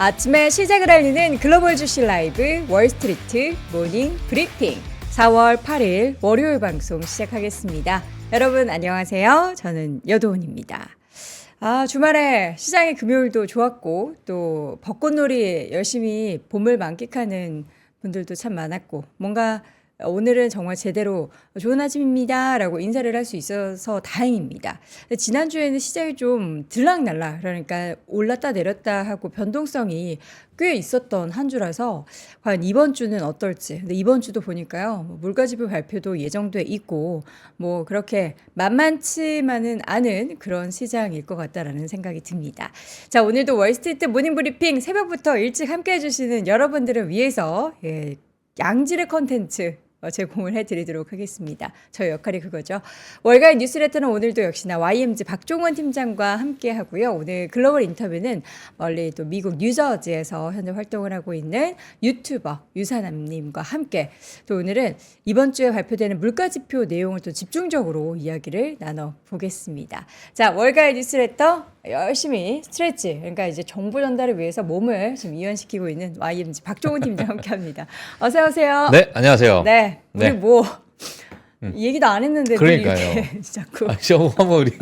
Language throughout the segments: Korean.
아침에 시작을 알리는 글로벌 주식 라이브 월스트리트 모닝 브리핑 4월 8일 월요일 방송 시작하겠습니다. 여러분 안녕하세요. 저는 여도훈입니다. 주말에 시장의 금요일도 좋았고 또 벚꽃놀이 열심히 봄을 만끽하는 분들도 참 많았고 뭔가 오늘은 정말 제대로 좋은 아침입니다 라고 인사를 할 수 있어서 다행입니다. 지난주에는 시장이 좀 들락날락 그러니까 올랐다 내렸다 하고 변동성이 꽤 있었던 한 주라서 과연 이번 주는 어떨지. 근데 이번 주도 보니까요. 물가지표 발표도 예정돼 있고 뭐 그렇게 만만치만은 않은 그런 시장일 것 같다라는 생각이 듭니다. 자, 오늘도 월스트리트 모닝 브리핑 새벽부터 일찍 함께 해주시는 여러분들을 위해서 양질의 컨텐츠 제공을 해드리도록 하겠습니다. 저희 역할이 그거죠. 월가의 뉴스레터는 오늘도 역시나 YMG 박종원 팀장과 함께 하고요. 오늘 글로벌 인터뷰는 멀리 또 미국 뉴저지에서 현재 활동을 하고 있는 유튜버 유사남님과 함께 또 오늘은 이번 주에 발표되는 물가지표 내용을 또 집중적으로 이야기를 나눠보겠습니다. 자, 월가의 뉴스레터 열심히 스트레치, 그러니까 이제 정보 전달을 위해서 몸을 지금 이완시키고 있는 YMG 박종훈 팀장 함께합니다. 어서 오세요. 네, 안녕하세요. 네, 우리 네. 뭐 얘기도 안 했는데 그러니까요. 이렇게 자꾸. 한번 우리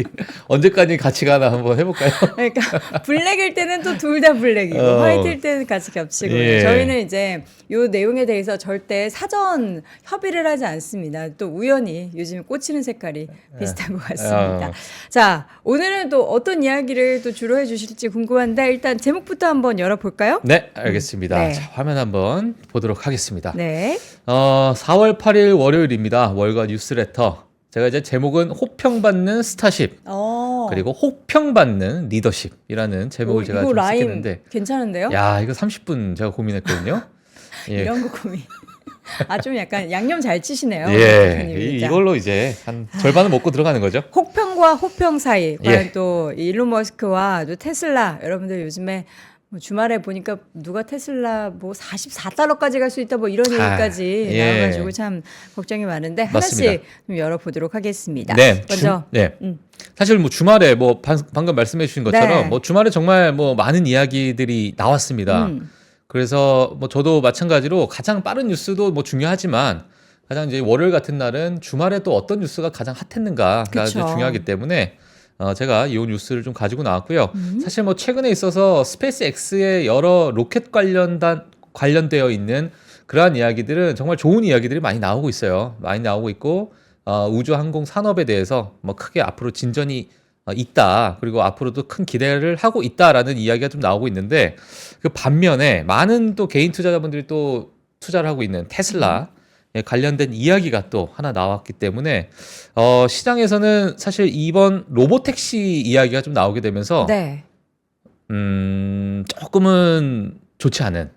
언제까지 같이 가나 한번 해볼까요? 그러니까 블랙일 때는 또 둘 다 블랙이고 화이트일 때는 같이 겹치고 예. 저희는 이제 요 내용에 대해서 절대 사전 협의를 하지 않습니다. 또 우연히 요즘 꽂히는 색깔이 비슷한 것 같습니다. 자, 오늘은 또 어떤 이야기를 또 주로 해주실지 궁금한데 일단 제목부터 한번 열어볼까요? 네, 알겠습니다. 네. 자, 화면 한번 보도록 하겠습니다. 네. 4월 8일 월요일입니다. 월가 뉴스레터. 제가 이제 제목은 호평받는 스타십 그리고 호평받는 리더십이라는 제목을 제가 이거 좀 라임 쓰겠는데 괜찮은데요? 야, 이거 30분 제가 고민했거든요. 예. 이런 거 고민. 좀 약간 양념 잘 치시네요. 예, 진짜. 이걸로 이제 한 절반은 먹고 들어가는 거죠. 혹평과 호평 사이. 과연 예. 또 일론 머스크와 또 테슬라 여러분들 요즘에 뭐 주말에 보니까 누가 테슬라 뭐 44달러까지 갈 수 있다 뭐 이런 얘기까지 예. 나와가지고 참 걱정이 많은데 맞습니다. 하나씩 좀 열어보도록 하겠습니다. 네, 먼저 사실 뭐 주말에 뭐 방금 말씀해 주신 것처럼 네. 뭐 주말에 정말 뭐 많은 이야기들이 나왔습니다. 그래서 뭐 저도 마찬가지로 가장 빠른 뉴스도 뭐 중요하지만 가장 이제 월요일 같은 날은 주말에 또 어떤 뉴스가 가장 핫했는가가 이제 그쵸. 중요하기 때문에 제가 이 뉴스를 좀 가지고 나왔고요. 사실 뭐 최근에 있어서 스페이스 X의 여러 로켓 관련되어 있는 그러한 이야기들은 정말 좋은 이야기들이 많이 나오고 있어요. 많이 나오고 있고 우주 항공 산업에 대해서 뭐 크게 앞으로 진전이 있다. 그리고 앞으로도 큰 기대를 하고 있다라는 이야기가 좀 나오고 있는데 그 반면에 많은 또 개인 투자자분들이 또 투자를 하고 있는 테슬라 관련된 이야기가 또 하나 나왔기 때문에 시장에서는 사실 이번 로보택시 이야기가 좀 나오게 되면서 네. 조금은 좋지 않은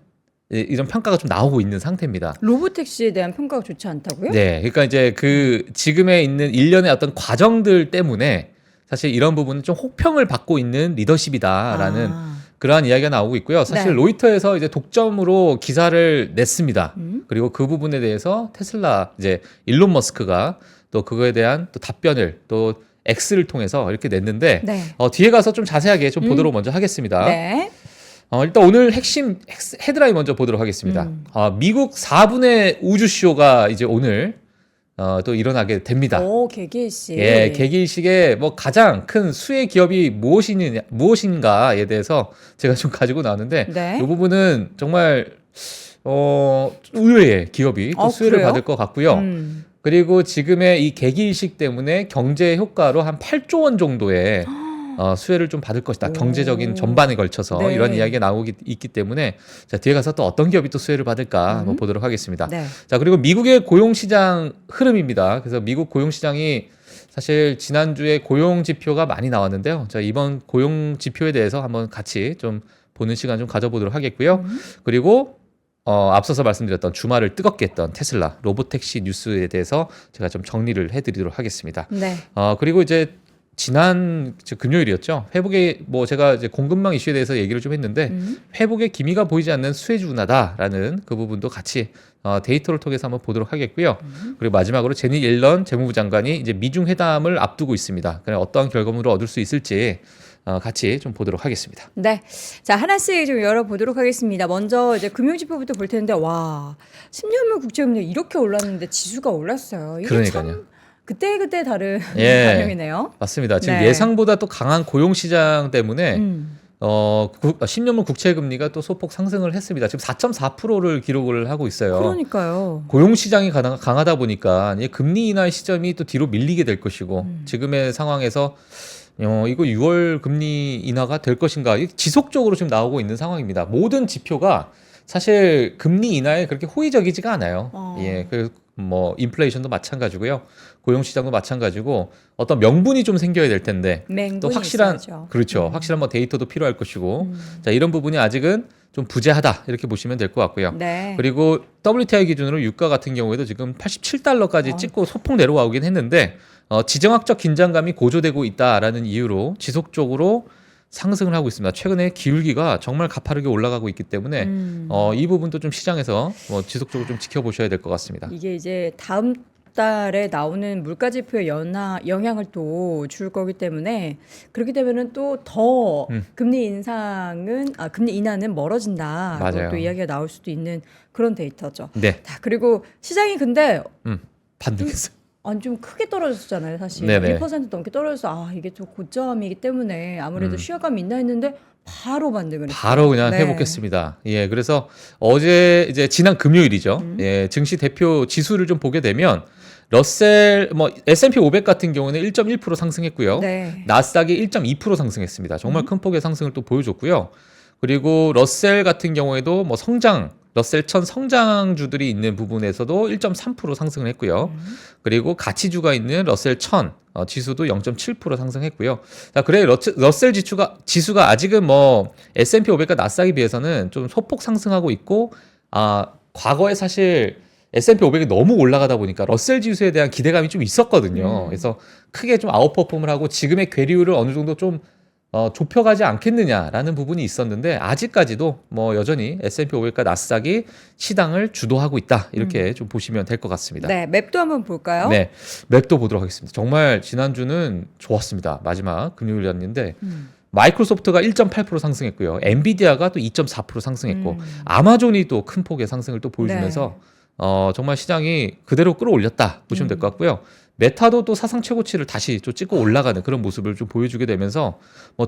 이런 평가가 좀 나오고 있는 상태입니다. 로보택시에 대한 평가가 좋지 않다고요? 네, 그러니까 이제 그 지금에 있는 일련의 어떤 과정들 때문에 사실 이런 부분은 좀 혹평을 받고 있는 리더십이다라는 그러한 이야기가 나오고 있고요. 사실 네. 로이터에서 이제 독점으로 기사를 냈습니다. 그리고 그 부분에 대해서 테슬라 이제 일론 머스크가 또 그거에 대한 또 답변을 또 X를 통해서 이렇게 냈는데 네. 뒤에 가서 좀 자세하게 좀 보도록 먼저 하겠습니다. 네. 일단 오늘 핵심 헤드라인 먼저 보도록 하겠습니다. 미국 4분의 우주쇼가 이제 오늘 또 일어나게 됩니다. 오, 개기일식. 예, 개기일식의 뭐 가장 큰 수혜 기업이 무엇인가에 대해서 제가 좀 가지고 나왔는데 네. 이 부분은 정말 의외의 기업이 또 수혜를 그래요? 받을 것 같고요. 그리고 지금의 이 개기일식 때문에 경제 효과로 한 8조 원 정도의 수혜를 좀 받을 것이다. 오. 경제적인 전반에 걸쳐서 네. 이런 이야기가 나오고 있기 때문에 자, 뒤에 가서 또 어떤 기업이 또 수혜를 받을까 한번 보도록 하겠습니다. 네. 자, 그리고 미국의 고용시장 흐름입니다. 그래서 미국 고용시장이 사실 지난주에 고용 지표가 많이 나왔는데요. 자, 이번 고용 지표에 대해서 한번 같이 좀 보는 시간 좀 가져보도록 하겠고요. 그리고 앞서서 말씀드렸던 주말을 뜨겁게 했던 테슬라 로보택시 뉴스에 대해서 제가 좀 정리를 해드리도록 하겠습니다. 네. 그리고 이제 지난 금요일이었죠. 회복의 뭐 제가 이제 공급망 이슈에 대해서 얘기를 좀 했는데 회복의 기미가 보이지 않는 수혜주나다라는 그 부분도 같이 데이터를 통해서 한번 보도록 하겠고요. 그리고 마지막으로 제니 옐런 재무부 장관이 이제 미중 회담을 앞두고 있습니다. 그냥 어떠한 결과물을 얻을 수 있을지 같이 좀 보도록 하겠습니다. 네. 자, 하나씩 좀 열어보도록 하겠습니다. 먼저 이제 금융지표부터 볼 텐데, 와, 10년물 국제금리 이렇게 올랐는데 지수가 올랐어요. 이게 그러니까요. 참 그때그때 다른 예. 반영이네요. 맞습니다. 지금 네. 예상보다 또 강한 고용 시장 때문에 10년물 국채 금리가 또 소폭 상승을 했습니다. 지금 4.4%를 기록을 하고 있어요. 그러니까요. 고용 시장이 강하다 보니까 이 금리 인하 시점이 또 뒤로 밀리게 될 것이고 지금의 상황에서 이거 6월 금리 인하가 될 것인가 지속적으로 지금 나오고 있는 상황입니다. 모든 지표가 사실 금리 인하에 그렇게 호의적이지가 않아요. 예, 그 뭐 인플레이션도 마찬가지고요, 고용 시장도 마찬가지고 어떤 명분이 좀 생겨야 될 텐데 또 맹분이 확실한 있어야죠. 그렇죠, 확실한 뭐 데이터도 필요할 것이고 자 이런 부분이 아직은 좀 부재하다 이렇게 보시면 될 것 같고요. 네. 그리고 WTI 기준으로 유가 같은 경우에도 지금 87달러까지 찍고 소폭 내려오긴 했는데 지정학적 긴장감이 고조되고 있다라는 이유로 지속적으로 상승을 하고 있습니다. 최근에 기울기가 정말 가파르게 올라가고 있기 때문에 이 부분도 좀 시장에서 지속적으로 좀 지켜보셔야 될 것 같습니다. 이게 이제 다음 달에 나오는 물가지표의 영향을 또 줄 거기 때문에 그렇게 되면은 또 더 금리 금리 인하는 멀어진다. 맞아요. 또 이야기가 나올 수도 있는 그런 데이터죠. 네, 자, 그리고 시장이 근데 반등했어요. 좀 크게 떨어졌잖아요, 사실. 네네. 1% 넘게 떨어져서 이게 좀 고점이기 때문에 아무래도 쉬어감이 있나 했는데 바로 반등을 했어요. 바로 그냥 네. 회복했습니다. 예, 그래서 어제 이제 지난 금요일이죠. 예, 증시 대표 지수를 좀 보게 되면 러셀 S&P 500 같은 경우는 1.1% 상승했고요. 네. 나스닥이 1.2% 상승했습니다. 정말 큰 폭의 상승을 또 보여줬고요. 그리고 러셀 같은 경우에도 러셀 1000 성장주들이 있는 부분에서도 1.3% 상승을 했고요. 그리고 가치주가 있는 러셀 1000 지수도 0.7% 상승했고요. 자, 그래 러셀 지수가 아직은 S&P 500과 나스닥에 비해서는 좀 소폭 상승하고 있고 과거에 사실 S&P 500이 너무 올라가다 보니까 러셀 지수에 대한 기대감이 좀 있었거든요. 그래서 크게 좀 아웃퍼폼을 하고 지금의 괴리율을 어느 정도 좀 좁혀가지 않겠느냐라는 부분이 있었는데 아직까지도 여전히 S&P 500과 나스닥이 시장을 주도하고 있다 이렇게 좀 보시면 될 것 같습니다. 네, 맵도 한번 볼까요? 네, 맵도 보도록 하겠습니다. 정말 지난주는 좋았습니다. 마지막 금요일이었는데 마이크로소프트가 1.8% 상승했고요. 엔비디아가 또 2.4% 상승했고 아마존이 또 큰 폭의 상승을 또 보여주면서 정말 시장이 그대로 끌어올렸다 보시면 될 것 같고요. 메타도 또 사상 최고치를 다시 좀 찍고 올라가는 그런 모습을 좀 보여주게 되면서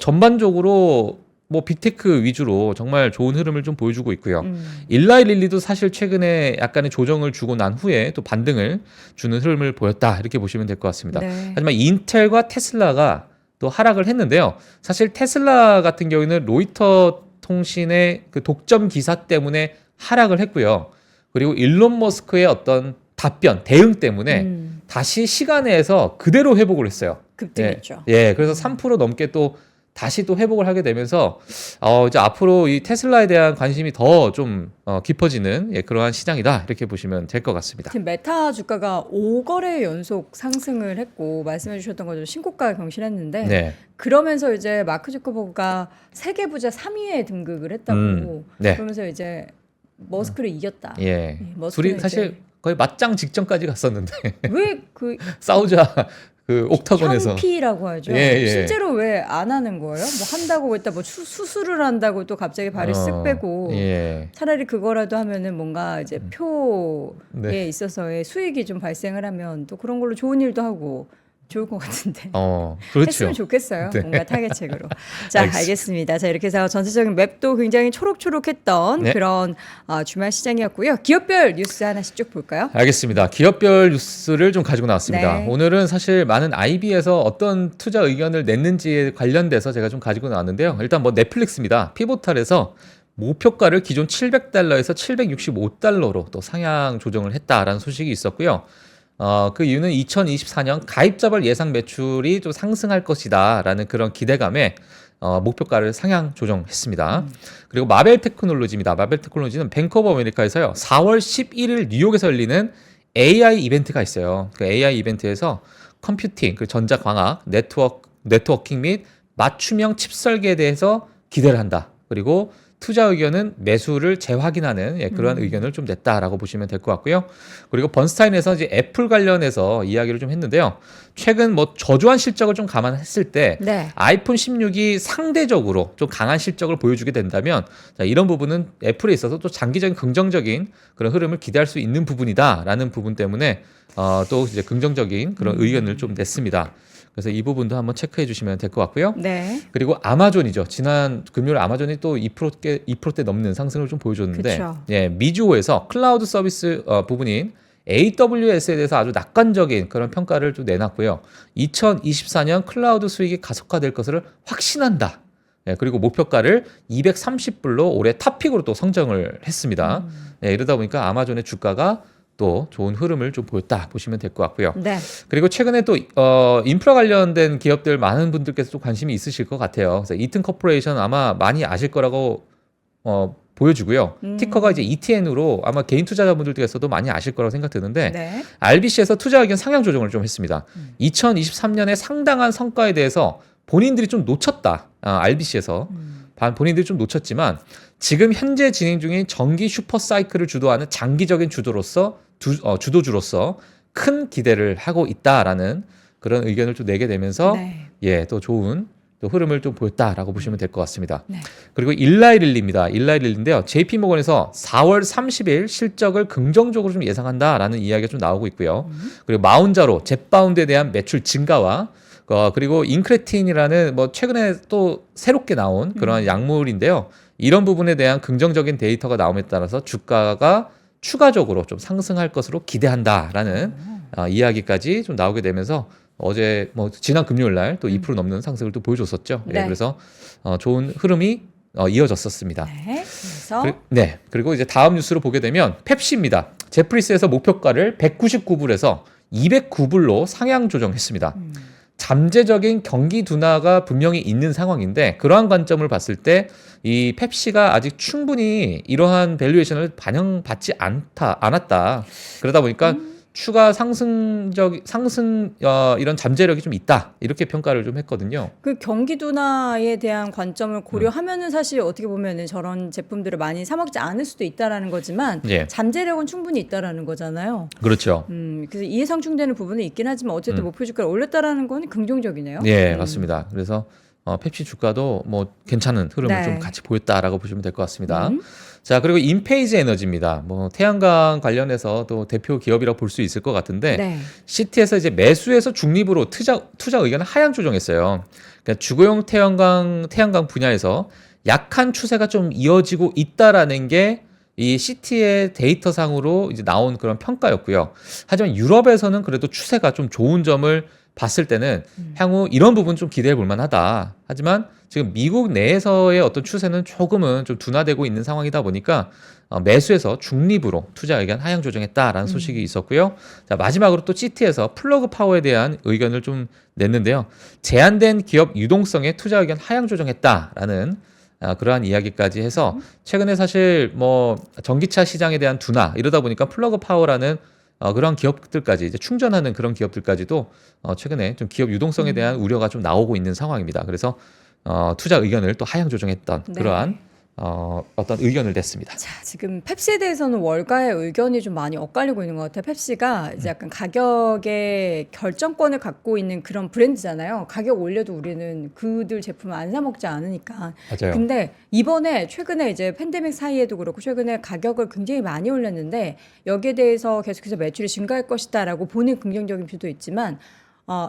전반적으로 빅테크 위주로 정말 좋은 흐름을 좀 보여주고 있고요. 일라이 릴리도 사실 최근에 약간의 조정을 주고 난 후에 또 반등을 주는 흐름을 보였다 이렇게 보시면 될 것 같습니다. 네. 하지만 인텔과 테슬라가 또 하락을 했는데요. 사실 테슬라 같은 경우에는 로이터 통신의 그 독점 기사 때문에 하락을 했고요. 그리고 일론 머스크의 어떤 대응 때문에 다시 시간에서 그대로 회복을 했어요. 급등했죠. 예, 그래서 3% 넘게 또 다시 또 회복을 하게 되면서 이제 앞으로 이 테슬라에 대한 관심이 더 좀 깊어지는 그러한 시장이다 이렇게 보시면 될 것 같습니다. 지금 메타 주가가 5거래 연속 상승을 했고 말씀해 주셨던 것처럼 신고가 경신했는데 네. 그러면서 이제 마크 주커버그가 세계 부자 3위에 등극을 했다고 네. 그러면서 이제 머스크를 이겼다. 예. 머스크는 둘이 사실 거의 맞짱 직전까지 갔었는데 왜 그 싸우자 그 옥타곤에서 현피라고 하죠. 예. 실제로 왜 안 하는 거예요? 한다고 했다 수술을 한다고 또 갑자기 발을 쓱 빼고 예. 차라리 그거라도 하면은 뭔가 이제 표에 네. 있어서의 수익이 좀 발생을 하면 또 그런 걸로 좋은 일도 하고 좋을 것 같은데. 그렇죠. 했으면 좋겠어요. 네. 뭔가 타겟책으로. 자, 알겠습니다. 자, 이렇게 해서 전체적인 맵도 굉장히 초록초록했던 네. 그런 주말 시장이었고요. 기업별 뉴스 하나씩 쭉 볼까요? 알겠습니다. 기업별 뉴스를 좀 가지고 나왔습니다. 네. 오늘은 사실 많은 IB에서 어떤 투자 의견을 냈는지에 관련돼서 제가 좀 가지고 나왔는데요. 일단 넷플릭스입니다. 피보탈에서 목표가를 기존 $700에서 $765로 또 상향 조정을 했다라는 소식이 있었고요. 그 이유는 2024년 가입자별 예상 매출이 좀 상승할 것이다라는 그런 기대감에 목표가를 상향 조정했습니다. 그리고 마벨 테크놀로지입니다. 마벨 테크놀로지는 뱅크 오브 아메리카에서요. 4월 11일 뉴욕에서 열리는 AI 이벤트가 있어요. 그 AI 이벤트에서 컴퓨팅, 그 전자광학, 네트워킹 및 맞춤형 칩 설계에 대해서 기대를 한다. 그리고 투자 의견은 매수를 재확인하는 그러한 의견을 좀 냈다라고 보시면 될 것 같고요. 그리고 번스타인에서 이제 애플 관련해서 이야기를 좀 했는데요. 최근 뭐 저조한 실적을 좀 감안했을 때 네. 아이폰 16이 상대적으로 좀 강한 실적을 보여주게 된다면 자, 이런 부분은 애플에 있어서 또 장기적인 긍정적인 그런 흐름을 기대할 수 있는 부분이다라는 부분 때문에 또 이제 긍정적인 그런 의견을 좀 냈습니다. 그래서 이 부분도 한번 체크해 주시면 될 것 같고요. 네. 그리고 아마존이죠. 지난 금요일 아마존이 또 2%대 넘는 상승을 좀 보여줬는데, 그쵸. 예, 미주호에서 클라우드 서비스 부분인 AWS에 대해서 아주 낙관적인 그런 평가를 좀 내놨고요. 2024년 클라우드 수익이 가속화될 것을 확신한다. 예, 그리고 목표가를 230불로 올해 탑픽으로 또 성정을 했습니다. 예, 이러다 보니까 아마존의 주가가 또 좋은 흐름을 좀 보였다 보시면 될 것 같고요. 네. 그리고 최근에 또 인프라 관련된 기업들 많은 분들께서 또 관심이 있으실 것 같아요. 그래서 이튼 코퍼레이션 아마 많이 아실 거라고 보여주고요. 티커가 이제 ETN으로 아마 개인 투자자분들께서도 많이 아실 거라고 생각드는데 네. RBC에서 투자 의견 상향 조정을 좀 했습니다. 2023년에 상당한 성과에 대해서 본인들이 좀 놓쳤다. RBC에서 본인들이 좀 놓쳤지만 지금 현재 진행 중인 정기 슈퍼 사이클을 주도하는 장기적인 주도주로서 큰 기대를 하고 있다라는 그런 의견을 좀 내게 되면서 네. 예, 또 좋은 또 흐름을 좀 보였다라고 보시면 될 것 같습니다. 네. 그리고 일라이릴리입니다. 일라이릴리인데요. JP모건에서 4월 30일 실적을 긍정적으로 좀 예상한다라는 이야기가 좀 나오고 있고요. 그리고 마운자로 젯바운드에 대한 매출 증가와 그리고 인크레틴이라는 뭐 최근에 또 새롭게 나온 그런 약물인데요. 이런 부분에 대한 긍정적인 데이터가 나옴에 따라서 주가가 추가적으로 좀 상승할 것으로 기대한다라는 이야기까지 좀 나오게 되면서 어제 뭐 지난 금요일 날 또 2% 넘는 상승을 또 보여줬었죠. 네. 예, 그래서 좋은 흐름이 이어졌었습니다. 네. 그래서 그리고 이제 다음 뉴스로 보게 되면 펩시입니다. 제프리스에서 목표가를 199불에서 209불로 상향 조정했습니다. 잠재적인 경기 둔화가 분명히 있는 상황인데 그러한 관점을 봤을 때 이 펩시가 아직 충분히 이러한 밸류에이션을 반영받지 않았다. 그러다 보니까 추가 상승 이런 잠재력이 좀 있다. 이렇게 평가를 좀 했거든요. 그 경기 둔화에 대한 관점을 고려하면은 사실 어떻게 보면은 저런 제품들을 많이 사 먹지 않을 수도 있다라는 거지만 예. 잠재력은 충분히 있다라는 거잖아요. 그렇죠. 그래서 이해 상충되는 부분은 있긴 하지만 어쨌든 목표 주가를 올렸다라는 건 긍정적이네요. 예, 맞습니다. 그래서 펩시 주가도 뭐 괜찮은 흐름을 네. 좀 같이 보였다라고 보시면 될 것 같습니다. 자, 그리고 인페이지 에너지입니다. 뭐 태양광 관련해서 또 대표 기업이라고 볼 수 있을 것 같은데 네. 시티에서 이제 매수에서 중립으로 투자 의견을 하향 조정했어요. 그러니까 주거용 태양광 분야에서 약한 추세가 좀 이어지고 있다라는 게 이 시티의 데이터상으로 이제 나온 그런 평가였고요. 하지만 유럽에서는 그래도 추세가 좀 좋은 점을 봤을 때는 향후 이런 부분 좀 기대해 볼 만하다. 하지만 지금 미국 내에서의 어떤 추세는 조금은 좀 둔화되고 있는 상황이다 보니까 매수해서 중립으로 투자 의견 하향 조정했다라는 소식이 있었고요. 자, 마지막으로 또 시티에서 플러그 파워에 대한 의견을 좀 냈는데요. 제한된 기업 유동성에 투자 의견 하향 조정했다라는 그러한 이야기까지 해서 최근에 사실 뭐 전기차 시장에 대한 둔화 이러다 보니까 플러그 파워라는 그런 기업들까지 이제 충전하는 그런 기업들까지도 최근에 좀 기업 유동성에 대한 우려가 좀 나오고 있는 상황입니다. 그래서 투자 의견을 또 하향 조정했던 네. 그러한 어떤 의견을 냈습니다. 자, 지금 펩시에 대해서는 월가의 의견이 좀 많이 엇갈리고 있는 것 같아요. 펩시가 이제 약간 가격의 결정권을 갖고 있는 그런 브랜드잖아요. 가격 올려도 우리는 그들 제품을 안 사 먹지 않으니까. 맞아요. 근데 최근에 이제 팬데믹 사이에도 그렇고 최근에 가격을 굉장히 많이 올렸는데 여기에 대해서 계속해서 매출이 증가할 것이다라고 보는 긍정적인 뷰도 있지만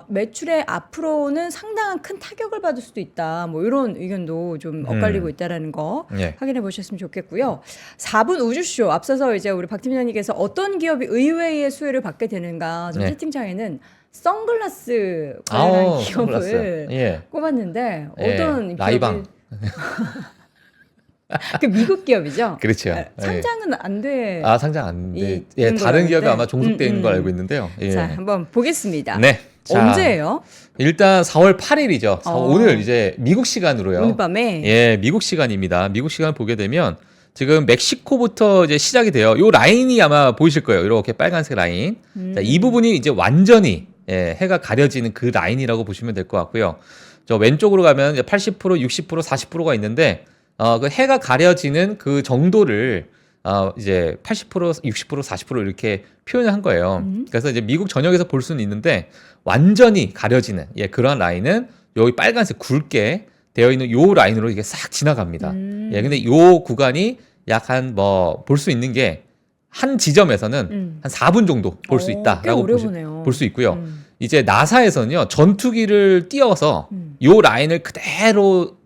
매출에 앞으로는 상당한 큰 타격을 받을 수도 있다. 뭐 이런 의견도 좀 엇갈리고 있다라는 거 예. 확인해 보셨으면 좋겠고요. 4분 우주쇼 앞서서 이제 우리 박 팀장님께서 어떤 기업이 의외의 수혜를 받게 되는가 좀 네. 채팅창에는 선글라스 관련한 기업을 선글라스. 예. 꼽았는데 예, 어떤 라이방. 기업이 그 미국 기업이죠? 그렇죠. 네, 상장은 안 돼. 상장 안 돼. 이- 예, 있는 다른 걸로 기업이 알고 아마 종속되어 있는 걸 음. 알고 있는데요. 예. 자, 한번 보겠습니다. 네. 자, 언제예요? 일단 4월 8일이죠. 어. 오늘 이제 미국 시간으로요. 오늘 밤에. 예, 미국 시간입니다. 미국 시간을 보게 되면 지금 멕시코부터 이제 시작이 돼요. 요 라인이 아마 보이실 거예요. 이렇게 빨간색 라인. 자, 이 부분이 이제 완전히 해가 가려지는 그 라인이라고 보시면 될 것 같고요. 저 왼쪽으로 가면 이제 80%, 60%, 40%가 있는데 그 해가 가려지는 그 정도를 이제 80%, 60%, 40% 이렇게 표현을 한 거예요. 그래서 이제 미국 전역에서 볼 수는 있는데 완전히 가려지는 그러한 라인은 여기 빨간색 굵게 되어 있는 요 라인으로 이게 싹 지나갑니다. 근데 요 구간이 약 한 뭐 볼 수 있는 게 한 지점에서는 한 4분 정도 볼 수 있다라고 볼 수 있고요. 이제 나사에서는요 전투기를 띄워서 요 라인을 그대로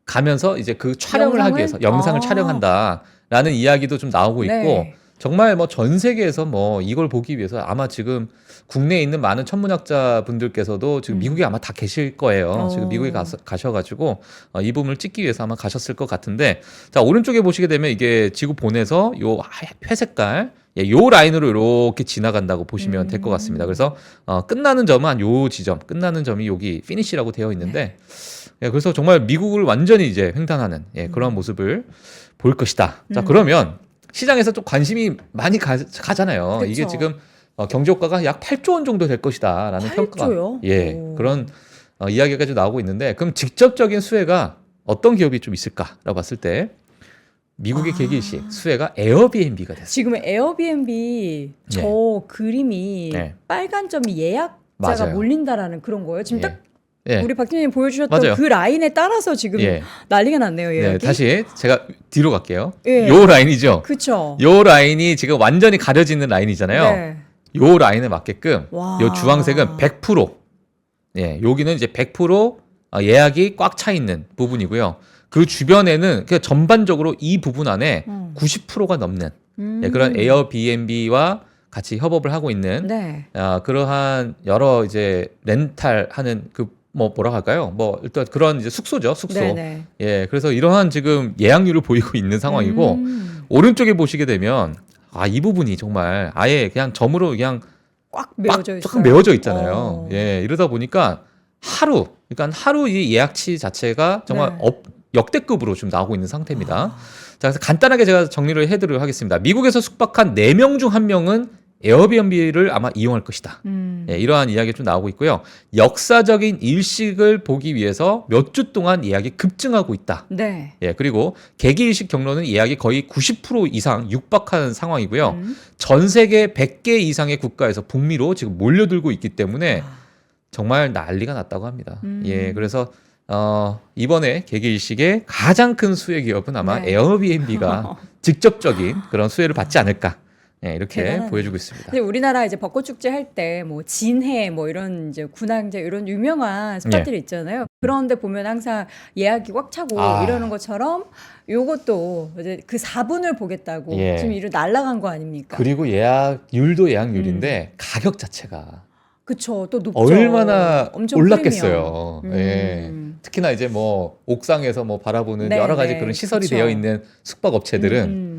가면서 이제 그 촬영을 하기 위해서 영상을 촬영한다라는 이야기도 좀 나오고 있고 네. 정말 뭐 전 세계에서 뭐 이걸 보기 위해서 아마 지금 국내에 있는 많은 천문학자 분들께서도 지금 미국에 아마 다 계실 거예요. 지금 미국에 가셔가지고 이 부분을 찍기 위해서 아마 가셨을 것 같은데 자 오른쪽에 보시게 되면 이게 지구 본에서 요 회색깔 요 라인으로 이렇게 지나간다고 보시면 될 것 같습니다. 그래서 끝나는 점은 한 요 지점, 끝나는 점이 여기 피니시라고 되어 있는데 그래서 정말 미국을 완전히 이제 횡단하는 그런 모습을 볼 것이다. 자 그러면 시장에서 좀 관심이 많이 가잖아요. 그쵸. 이게 지금 경제 효과가 약 8조 원 정도 될 것이다라는 8조요? 평가가 그런 이야기가 좀 나오고 있는데 그럼 직접적인 수혜가 어떤 기업이 좀 있을까라고 봤을 때 미국의 계기일식 수혜가 에어비앤비가 됐어요. 지금 에어비앤비 저 그림이 빨간 점이 예약자가 맞아요. 몰린다라는 그런 거예요. 지금 딱 우리 박 팀장님 보여주셨던 맞아요. 그 라인에 따라서 지금 난리가 났네요. 예약이. 다시 제가 뒤로 갈게요. 예. 요 라인이죠. 그렇죠. 요 라인이 지금 완전히 가려지는 라인이잖아요. 요 라인에 맞게끔 요 주황색은 100% 여기는 이제 100% 예약이 꽉 차 있는 부분이고요. 그 주변에는 그냥 전반적으로 이 부분 안에 90%가 넘는 그런 에어비앤비와 같이 협업을 하고 있는 그러한 여러 이제 렌탈하는 그 뭐라 할까요? 뭐 일단 그런 이제 숙소죠, 숙소. 그래서 이러한 지금 예약률을 보이고 있는 상황이고 오른쪽에 보시게 되면 이 부분이 정말 아예 그냥 점으로 그냥 꽉 메워져 있어요. 조금 메워져 있잖아요. 이러다 보니까 그러니까 하루 이 예약치 자체가 정말 역대급으로 좀 나오고 있는 상태입니다. 자, 그래서 간단하게 제가 정리를 해드리도록 하겠습니다. 미국에서 숙박한 4명 중 1명은 에어비앤비를 아마 이용할 것이다. 이러한 이야기가 좀 나오고 있고요. 역사적인 일식을 보기 위해서 몇 주 동안 예약이 급증하고 있다. 그리고 개기일식 경로는 예약이 거의 90% 이상 육박하는 상황이고요. 전 세계 100개 이상의 국가에서 북미로 지금 몰려들고 있기 때문에 정말 난리가 났다고 합니다. 그래서 이번에 개기일식의 가장 큰 수혜 기업은 아마 에어비앤비가 직접적인 그런 수혜를 받지 않을까. 이렇게 대단하네요. 보여주고 있습니다. 근데 우리나라 이제 벚꽃 축제 할 때 뭐 진해 뭐 이런 이제 군항제 이런 유명한 스팟들이 있잖아요. 그런데 보면 항상 예약이 꽉 차고 이러는 것처럼 요것도 이제 그 4분을 보겠다고 지금 이로 날아간 거 아닙니까? 그리고 예약률도 예약률인데 가격 자체가 그쵸, 또 높죠. 얼마나 엄청 올랐겠어요. 특히나 이제 뭐 옥상에서 뭐 바라보는 여러 가지 그런 시설이 되어 있는 숙박 업체들은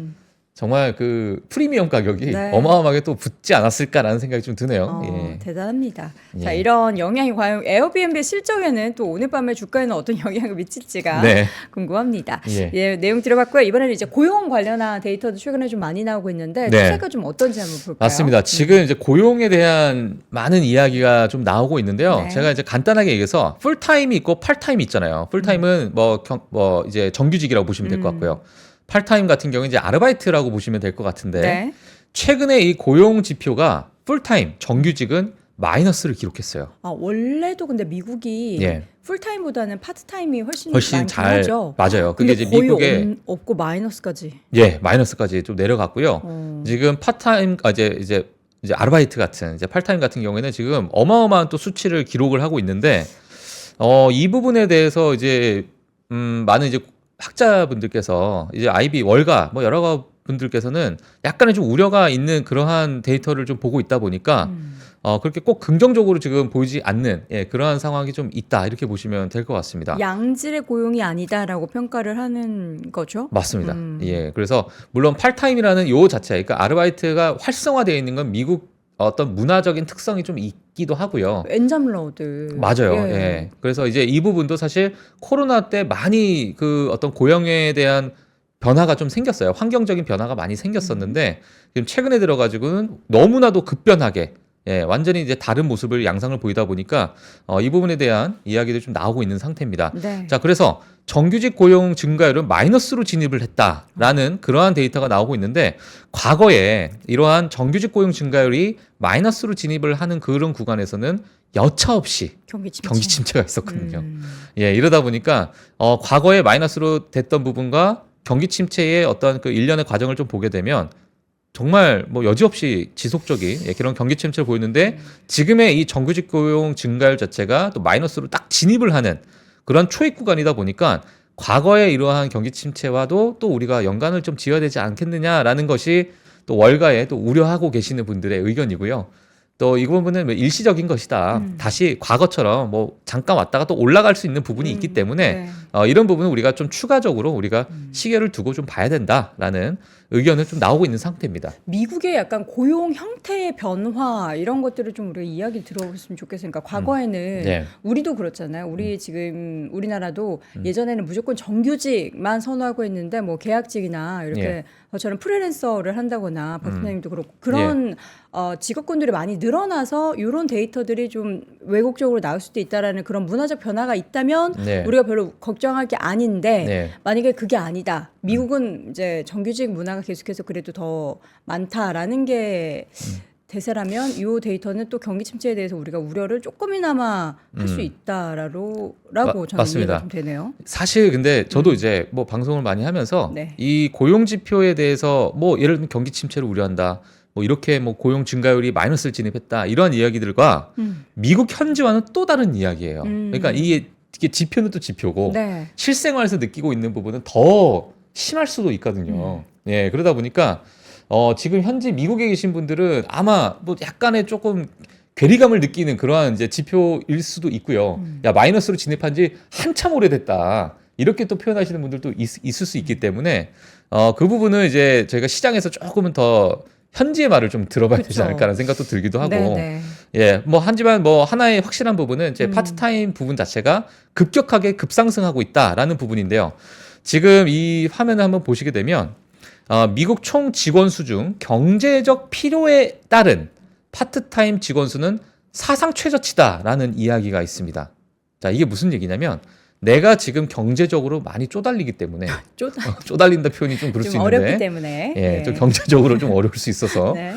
정말 그 프리미엄 가격이 어마어마하게 또 붙지 않았을까라는 생각이 좀 드네요. 대단합니다. 자, 이런 영향이 과연 에어비앤비 실적에는 또 오늘 밤에 주가에는 어떤 영향을 미칠지가 궁금합니다. 내용 들어봤고요. 이번에는 이제 고용 관련한 데이터도 최근에 좀 많이 나오고 있는데 추세가 좀 어떤지 한번 볼까요? 맞습니다. 지금 이제 고용에 대한 많은 이야기가 좀 나오고 있는데요. 제가 이제 간단하게 얘기해서 풀타임이 있고 팔타임이 있잖아요. 풀타임은 뭐 이제 정규직이라고 보시면 될 것 같고요. 팔타임 같은 경우는 이제 아르바이트라고 보시면 될 것 같은데 최근에 이 고용 지표가 풀타임 정규직은 마이너스를 기록했어요. 원래도 근데 미국이 풀타임보다는 파트타임이 훨씬 잘 하죠. 맞아요. 그게 이제 거의 미국의 없고 마이너스까지. 마이너스까지 좀 내려갔고요. 지금 파트타임 이제 아르바이트 같은 이제 팔타임 같은 경우에는 지금 어마어마한 또 수치를 기록을 하고 있는데 이 부분에 대해서 이제 많은 이제 학자분들께서 이제 IB 월가 뭐 여러 분들께서는 약간의 좀 우려가 있는 그러한 데이터를 좀 보고 있다 보니까 그렇게 꼭 긍정적으로 지금 보이지 않는 그러한 상황이 좀 있다 이렇게 보시면 될 것 같습니다. 양질의 고용이 아니다라고 평가를 하는 거죠? 맞습니다. 그래서 물론 팔타임이라는 요 자체, 그러니까 아르바이트가 활성화되어 있는 건 미국 어떤 문화적인 특성이 좀 있기도 하고요. 엔잡러드. 맞아요. 그래서 이제 이 부분도 사실 코로나 때 많이 그 어떤 고용에 대한 변화가 좀 생겼어요. 환경적인 변화가 많이 생겼었는데 지금 최근에 들어가지고는 너무나도 급변하게 예, 완전히 이제 다른 모습을 양상을 보이다 보니까 이 부분에 대한 이야기들이 좀 나오고 있는 상태입니다. 네. 자, 그래서 정규직 고용 증가율은 마이너스로 진입을 했다라는 그러한 데이터가 나오고 있는데 과거에 이러한 정규직 고용 증가율이 마이너스로 진입을 하는 그런 구간에서는 여차없이 경기 침체가 있었거든요. 예, 이러다 보니까 과거에 마이너스로 됐던 부분과 경기 침체의 어떤 그 일련의 과정을 좀 보게 되면 정말 뭐 여지없이 지속적인 그런 경기 침체를 보였는데 지금의 이 정규직 고용 증가율 자체가 또 마이너스로 딱 진입을 하는 그런 초입 구간이다 보니까 과거의 이러한 경기 침체와도 또 우리가 연관을 좀 지어야 되지 않겠느냐라는 것이 또 월가에 또 우려하고 계시는 분들의 의견이고요. 또 이 부분은 일시적인 것이다. 다시 과거처럼 뭐 잠깐 왔다가 또 올라갈 수 있는 부분이 있기 때문에 네. 이런 부분은 우리가 좀 추가적으로 우리가 시계를 두고 좀 봐야 된다라는 의견을 좀 나오고 있는 상태입니다. 미국의 약간 고용 형태의 변화 이런 것들을 좀 우리가 이야기 들어봤으면 좋겠어요. 그러니까 과거에는 네. 우리도 그렇잖아요. 우리 지금 우리나라도 예전에는 무조건 정규직만 선호하고 있는데 뭐 계약직이나 이렇게 예. 저처럼 프리랜서를 한다거나 박사님도 그렇고 그런 직업군들이 많이 늘어나서 이런 데이터들이 좀 왜곡적으로 나올 수도 있다라는 그런 문화적 변화가 있다면 네. 우리가 별로 걱정할 게 아닌데 네. 만약에 그게 아니다. 미국은 이제 정규직 문화가 계속해서 그래도 더 많다라는 게 대세라면 이 데이터는 또 경기 침체에 대해서 우리가 우려를 조금이나마 할 수 있다라고 저는 맞습니다. 이해가 좀 되네요. 사실 근데 저도 이제 뭐 방송을 많이 하면서 네. 이 고용 지표에 대해서 뭐 예를 들면 경기 침체를 우려한다. 뭐 이렇게 뭐 고용 증가율이 마이너스를 진입했다. 이러한 이야기들과 미국 현지와는 또 다른 이야기예요. 그러니까 이게 지표는 또 지표고 네. 실생활에서 느끼고 있는 부분은 더 심할 수도 있거든요. 예, 그러다 보니까 지금 현지 미국에 계신 분들은 아마 뭐 약간의 조금 괴리감을 느끼는 그러한 이제 지표일 수도 있고요. 야, 마이너스로 진입한 지 한참 오래됐다. 이렇게 또 표현하시는 분들도 있을 수 있기 때문에 그 부분은 이제 저희가 시장에서 조금은 더 현지의 말을 좀 들어봐야 되지 그쵸. 않을까라는 생각도 들기도 하고. 네네. 예, 뭐 하지만 뭐 하나의 확실한 부분은 이제 파트타임 부분 자체가 급격하게 급상승하고 있다라는 부분인데요. 지금 이 화면을 한번 보시게 되면 미국 총 직원 수 중 경제적 필요에 따른 파트타임 직원 수는 사상 최저치다라는 이야기가 있습니다. 자, 이게 무슨 얘기냐면 내가 지금 경제적으로 많이 쪼달리기 때문에 쪼달린다 표현이 좀 그럴 수 좀 있는데 어렵기 때문에 예, 좀 경제적으로 좀 어려울 수 있어서 네.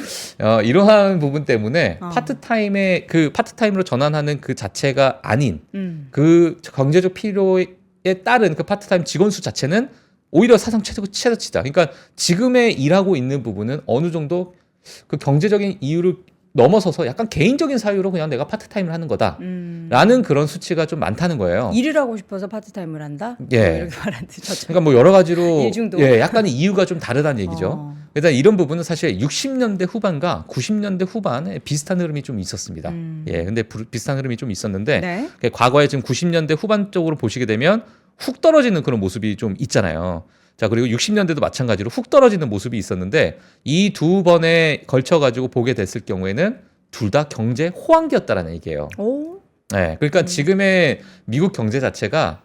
이러한 부분 때문에 파트타임의 그 파트타임으로 전환하는 그 자체가 아닌 그 경제적 필요에 따른 그 파트타임 직원 수 자체는 오히려 사상 최저치다. 그러니까 지금의 일하고 있는 부분은 어느 정도 그 경제적인 이유를 넘어서서 약간 개인적인 사유로 그냥 내가 파트타임을 하는 거다라는 그런 수치가 좀 많다는 거예요. 일을 하고 싶어서 파트타임을 한다? 예. 뭐 이렇게 말하는데 저처럼. 그러니까 뭐 여러 가지로 일중도. 예, 약간의 이유가 좀 다르다는 얘기죠. 일단 이런 부분은 사실 60년대 후반과 90년대 후반에 비슷한 흐름이 좀 있었습니다. 예, 근데 비슷한 흐름이 좀 있었는데 네. 과거에 지금 90년대 후반 쪽으로 보시게 되면 훅 떨어지는 그런 모습이 좀 있잖아요. 자, 그리고 60년대도 마찬가지로 훅 떨어지는 모습이 있었는데 이 두 번에 걸쳐 가지고 보게 됐을 경우에는 둘 다 경제 호황기였다라는 얘기예요. 오. 네, 그러니까 지금의 미국 경제 자체가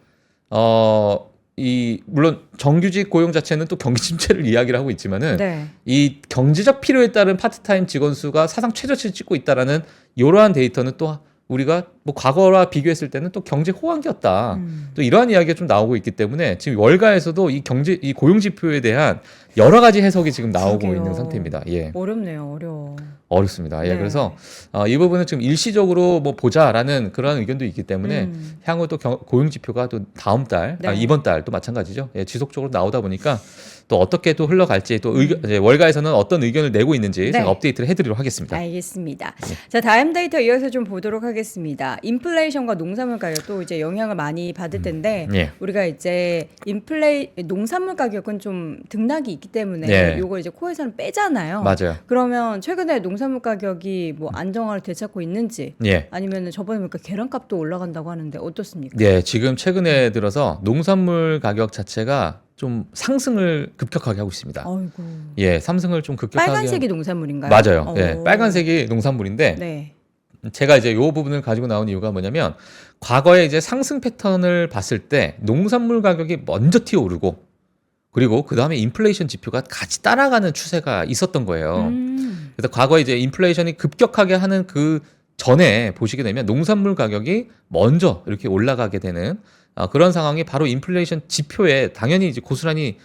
물론 정규직 고용 자체는 또 경기 침체를 이야기를 하고 있지만은 네. 이 경제적 필요에 따른 파트타임 직원 수가 사상 최저치를 찍고 있다라는 이러한 데이터는 또 우리가 뭐 과거와 비교했을 때는 또 경제 호황기였다. 또 이러한 이야기가 좀 나오고 있기 때문에 지금 월가에서도 이 고용 지표에 대한 여러 가지 해석이 지금 나오고 그러게요. 있는 상태입니다. 예. 어렵네요. 어려워. 어렵습니다. 예, 네. 그래서 이 부분은 지금 일시적으로 뭐 보자라는 그런 의견도 있기 때문에 향후 또 고용 지표가 또 다음 달, 네. 이번 달 또 마찬가지죠. 예, 지속적으로 나오다 보니까 또 어떻게 또 흘러갈지 또 이제 월가에서는 어떤 의견을 내고 있는지 네. 제가 업데이트를 해드리도록 하겠습니다. 알겠습니다. 자, 다음 데이터 이어서 좀 보도록 하겠습니다. 인플레이션과 농산물 가격 또 이제 영향을 많이 받을 텐데 예. 우리가 이제 농산물 가격은 좀 등락이 있기 때문에 예. 요거 이제 코에서는 빼잖아요. 맞아요. 그러면 최근에 농산물 가격이 뭐 안정화를 되찾고 있는지 예. 아니면 저번에 보니까 계란값도 올라간다고 하는데 어떻습니까? 네, 지금 최근에 들어서 농산물 가격 자체가 좀 상승을 급격하게 하고 있습니다. 아이고. 예, 상승을 좀 급격하게 빨간색이 농산물인가요? 맞아요. 예, 오. 빨간색이 농산물인데 네. 제가 이제 이 부분을 가지고 나온 이유가 뭐냐면 과거에 이제 상승 패턴을 봤을 때 농산물 가격이 먼저 튀어오르고 그리고 그 다음에 인플레이션 지표가 같이 따라가는 추세가 있었던 거예요. 그래서 과거에 이제 인플레이션이 급격하게 하는 그 전에 보시게 되면 농산물 가격이 먼저 이렇게 올라가게 되는 그런 상황이 바로 인플레이션 지표에 당연히 이제 고스란히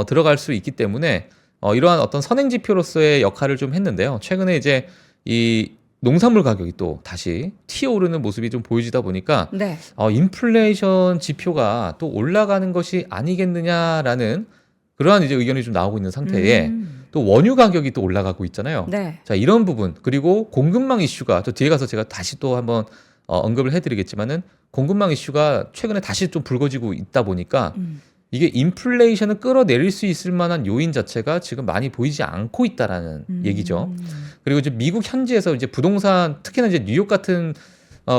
들어갈 수 있기 때문에 이러한 어떤 선행 지표로서의 역할을 좀 했는데요. 최근에 이제 이 농산물 가격이 또 다시 튀어오르는 모습이 좀 보여지다 보니까 네. 인플레이션 지표가 또 올라가는 것이 아니겠느냐라는 그러한 이제 의견이 좀 나오고 있는 상태에 또 원유 가격이 또 올라가고 있잖아요. 네. 자, 이런 부분 그리고 공급망 이슈가 또 뒤에 가서 제가 다시 또 한번 언급을 해드리겠지만은 공급망 이슈가 최근에 다시 좀 불거지고 있다 보니까 이게 인플레이션을 끌어내릴 수 있을 만한 요인 자체가 지금 많이 보이지 않고 있다라는 얘기죠. 그리고 이제 미국 현지에서 이제 부동산 특히나 이제 뉴욕 같은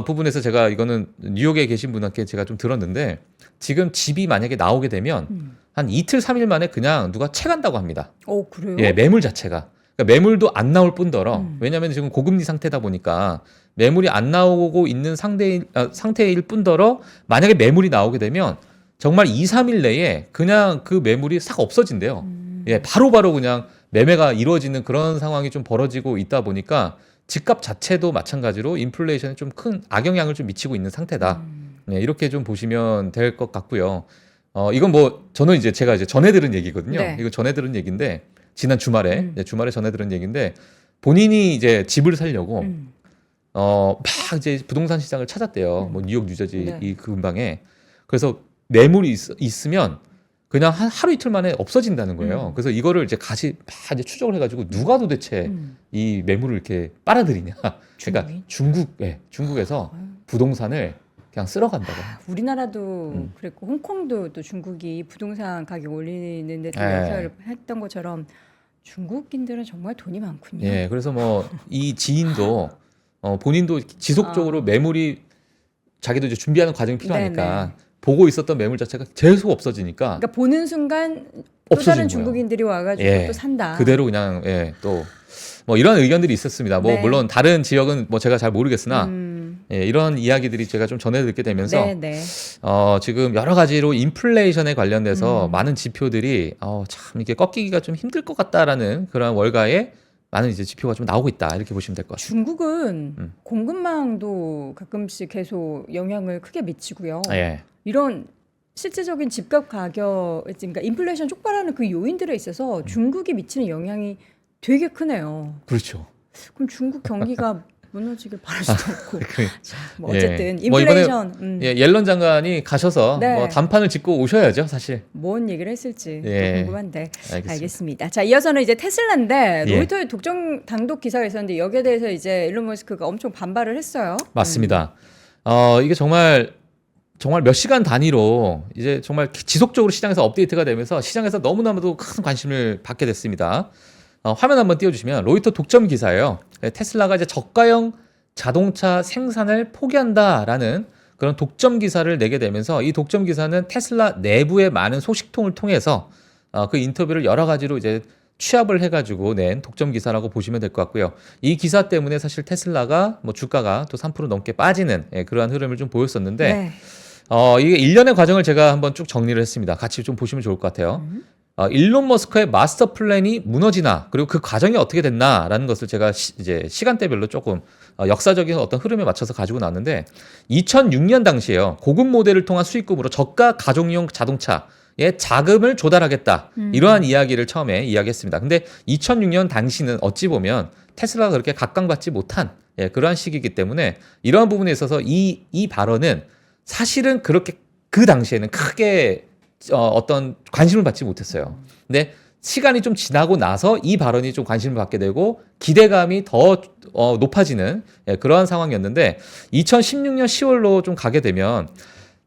부분에서 제가 이거는 뉴욕에 계신 분한테 제가 좀 들었는데 지금 집이 만약에 나오게 되면 한 이틀 3일 만에 그냥 누가 채간다고 합니다. 오, 그래요? 예, 매물 자체가. 그러니까 매물도 안 나올 뿐더러 왜냐하면 지금 고금리 상태다 보니까 매물이 안 나오고 있는 상태일 뿐더러 만약에 매물이 나오게 되면 정말 2, 3일 내에 그냥 그 매물이 싹 없어진대요. 예, 바로바로 그냥 매매가 이루어지는 그런 상황이 좀 벌어지고 있다 보니까 집값 자체도 마찬가지로 인플레이션에 좀 큰 악영향을 좀 미치고 있는 상태다. 네, 이렇게 좀 보시면 될 것 같고요. 이건 뭐 저는 이제 제가 이제 전해 들은 얘기거든요. 네. 이거 전해 들은 얘기인데 지난 주말에 주말에 전해 들은 얘기인데 본인이 이제 집을 살려고 막 이제 부동산 시장을 찾았대요. 뭐 뉴욕, 뉴저지 네. 이 근방에. 그래서 매물이 있으면 그냥 한 하루 이틀 만에 없어진다는 거예요. 그래서 이거를 이제 같이 막 이제 추적을 해가지고 누가 도대체 이 매물을 이렇게 빨아들이냐. 그러니까 중국에서 부동산을 그냥 쓸어간다고. 우리나라도 그랬고 홍콩도 또 중국이 부동산 가격 올리는 데 또 네. 역할을 했던 것처럼 중국인들은 정말 돈이 많군요. 예, 그래서 뭐 이 지인도 본인도 지속적으로 매물이 자기도 이제 준비하는 과정이 필요하니까 네네. 보고 있었던 매물 자체가 계속 없어지니까 그러니까 보는 순간 또 없어진 다른 거예요. 중국인들이 와가지고 예, 또 산다. 그대로 그냥 또 뭐 이런 의견들이 있었습니다. 뭐 네. 물론 다른 지역은 뭐 제가 잘 모르겠으나 예, 이런 이야기들이 제가 좀 전해 듣게 되면서 네네. 지금 여러 가지로 인플레이션에 관련돼서 많은 지표들이 참 이게 꺾이기가 좀 힘들 것 같다라는 그런 월가에 많은 이제 지표가 좀 나오고 있다 이렇게 보시면 될 것 같습니다. 중국은 공급망도 가끔씩 계속 영향을 크게 미치고요. 예. 이런 실제적인 집값 가격, 그러니까 인플레이션 촉발하는 그 요인들에 있어서 중국이 미치는 영향이 되게 크네요. 그렇죠. 그럼 중국 경기가 무너지길 바랄 수도 없고. 자, 뭐 예. 어쨌든 뭐 이번에 인플레이션 옐런 장관이 가셔서 네. 뭐 단판을 짓고 오셔야죠, 사실. 뭔 얘기를 했을지 또 예. 궁금한데. 알겠습니다. 알겠습니다. 자, 이어서는 이제 테슬라인데 예. 로이터의 단독 기사가 있었는데 여기에 대해서 이제 일론 머스크가 엄청 반발을 했어요. 맞습니다. 이게 정말 몇 시간 단위로 이제 정말 지속적으로 시장에서 업데이트가 되면서 시장에서 너무나도 큰 관심을 받게 됐습니다. 화면 한번 띄워주시면 로이터 독점 기사예요. 테슬라가 이제 저가형 자동차 생산을 포기한다라는 그런 독점 기사를 내게 되면서 이 독점 기사는 테슬라 내부의 많은 소식통을 통해서 그 인터뷰를 여러 가지로 이제 취합을 해가지고 낸 독점 기사라고 보시면 될 것 같고요. 이 기사 때문에 사실 테슬라가 뭐 주가가 또 3% 넘게 빠지는 그러한 흐름을 좀 보였었는데 네. 이게 일련의 과정을 제가 한번 쭉 정리를 했습니다. 같이 좀 보시면 좋을 것 같아요. 일론 머스크의 마스터 플랜이 무너지나 그리고 그 과정이 어떻게 됐나라는 것을 제가 이제 시간대별로 조금 역사적인 어떤 흐름에 맞춰서 가지고 나왔는데 2006년 당시에요. 고급 모델을 통한 수익금으로 저가 가정용 자동차에 자금을 조달하겠다. 이러한 이야기를 처음에 이야기했습니다. 근데 2006년 당시는 어찌 보면 테슬라가 그렇게 각광받지 못한 그러한 시기이기 때문에 이러한 부분에 있어서 이 발언은 사실은 그렇게 그 당시에는 크게 어떤 관심을 받지 못했어요. 근데 시간이 좀 지나고 나서 이 발언이 좀 관심을 받게 되고 기대감이 더 높아지는 그러한 상황이었는데 2016년 10월로 좀 가게 되면